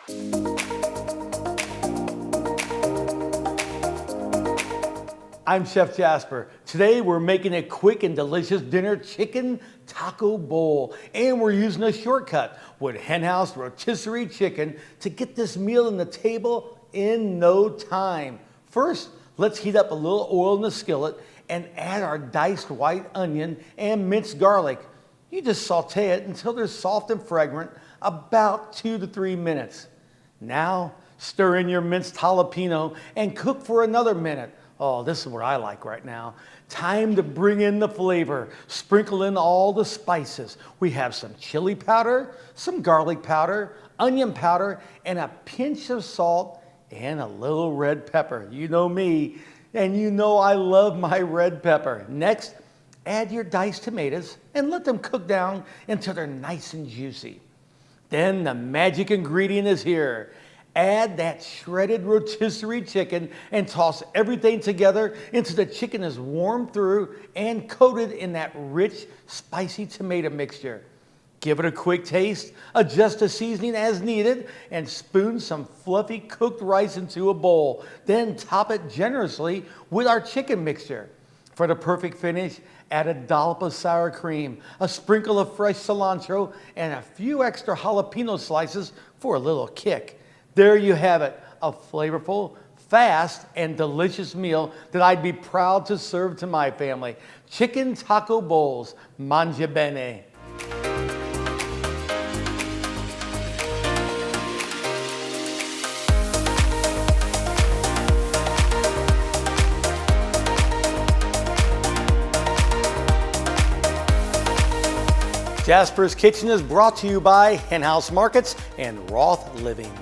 I'm Chef Jasper. Today we're making a quick and delicious dinner chicken taco bowl, and we're using a shortcut with Hen House rotisserie chicken to get this meal on the table in no time. First, let's heat up a little oil in the skillet and add our diced white onion and minced garlic. You just saute it until they're soft and fragrant, about 2 to 3 minutes. Now, stir in your minced jalapeno and cook for another minute. Oh, this is what I like right now. Time to bring in the flavor. Sprinkle in all the spices. We have some chili powder, some garlic powder, onion powder, and a pinch of salt and a little red pepper. You know me, and you know I love my red pepper. Next, add your diced tomatoes and let them cook down until they're nice and juicy. Then the magic ingredient is here. Add that shredded rotisserie chicken and toss everything together until the chicken is warmed through and coated in that rich, spicy tomato mixture. Give it a quick taste, adjust the seasoning as needed, and spoon some fluffy cooked rice into a bowl. Then top it generously with our chicken mixture. For the perfect finish, add a dollop of sour cream, a sprinkle of fresh cilantro, and a few extra jalapeno slices for a little kick. There you have it, a flavorful, fast, and delicious meal that I'd be proud to serve to my family. Chicken taco bowls, mangia bene. Jasper's Kitchen is brought to you by Hen House Markets and Roth Living.